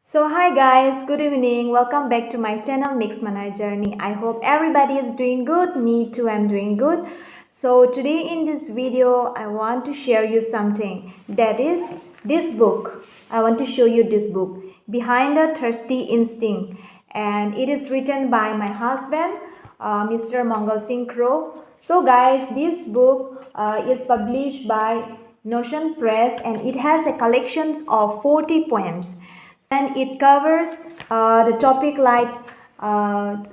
So hi guys, good evening. Welcome back to my channel Mix Manai Journey. I hope everybody is doing good. Me too, I'm doing good. So today in this video, I want to share you something. That is this book. I want to show you this book, Behind a Thirsty Instinct. And it is written by my husband, Mr. Mangal Singh Crow. So guys, this book is published by Notion Press and it has a collection of 40 poems and it covers the topic like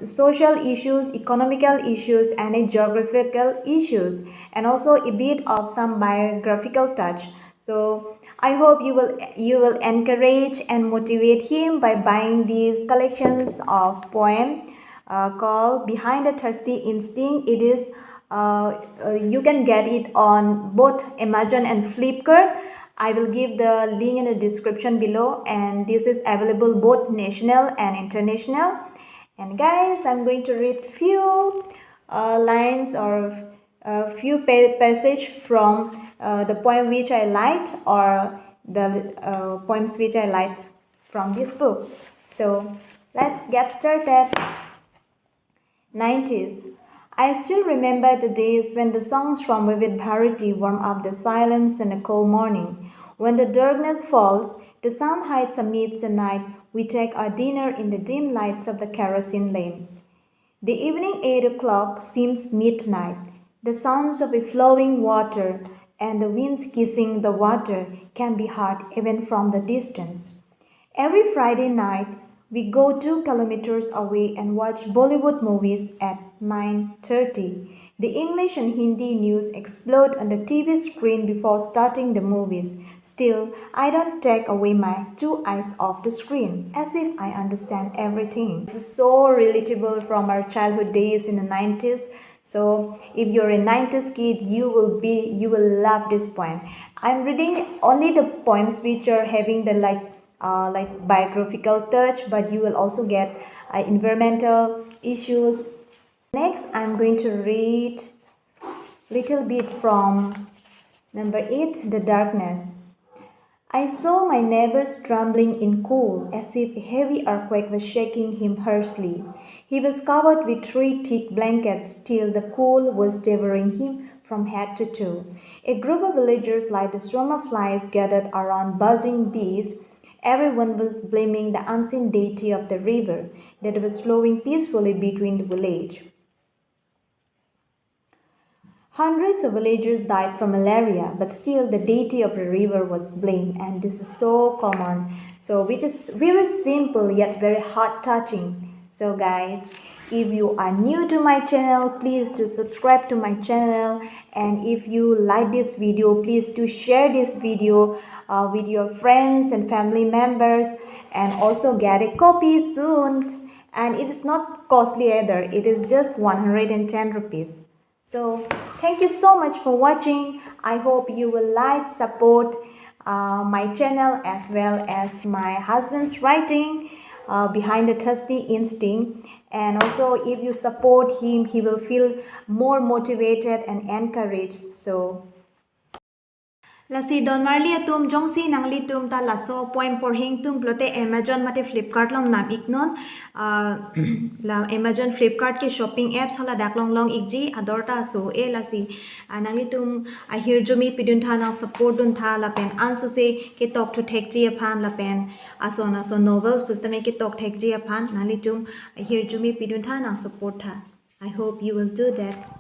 social issues, economical issues and geographical issues, and also a bit of some biographical touch. So I hope you will encourage and motivate him by buying these collections of poem called Behind a Thirsty Instinct. It is you can get it on both Amazon and Flipkart. I will give the link in the description below, and this is available both national and international. And guys, I'm going to read few lines or few passage from the poem which I liked, or the poems which I liked from this book. So let's get started. 90s. I still remember the days when the songs from Vivid Bharati warm up the silence in a cold morning. When the darkness falls, the sun hides amidst the night, we take our dinner in the dim lights of the kerosene lamp. The evening 8 o'clock seems midnight. The sounds of a flowing water and the winds kissing the water can be heard even from the distance. Every Friday night, we go 2 kilometers away and watch Bollywood movies at 9:30. The English and Hindi news explode on the TV screen before starting the movies. Still, I don't take away my 2 eyes off the screen, as if I understand everything. This is so relatable from our childhood days in the 90s. So if you're a 90s kid, you will love this poem. I'm reading only the poems which are having the like biographical touch, but you will also get environmental issues. Next, I'm going to read little bit from number 8, The Darkness. I saw my neighbors trembling in cool, as if a heavy earthquake was shaking him harshly. He was covered with 3 thick blankets till the cool was devouring him from head to toe. A group of villagers like a swarm of flies gathered around buzzing bees. Everyone was blaming the unseen deity of the river that was flowing peacefully between the village. Hundreds of villagers died from malaria, but still the deity of the river was blamed, and this is so common. So which is very simple yet very heart-touching. So guys, if you are new to my channel, please do subscribe to my channel, and if you like this video, please do share this video with your friends and family members, and also get a copy soon. And it is not costly either, it is just 110 rupees. So thank you so much for watching. I hope you will like, support my channel as well as my husband's writing Behind the Thirsty Instinct. And also if you support him, he will feel more motivated and encouraged. So Lasi don marli atum jongsi nangli tum ta laso point por hing tum plote Amazon mate Flipkart long nam iknon la Amazon Flipkart ke shopping apps hala dak long long ikji adorta so e lasi nangli tum I hear jumi pidun tha nang support dun tha la pen ansu se ke tok to thek ji aphan la pen asona so novels pustame ke tok thek ji aphan nangli tum I hear jumi pidun tha nang support tha. I hope you will do that.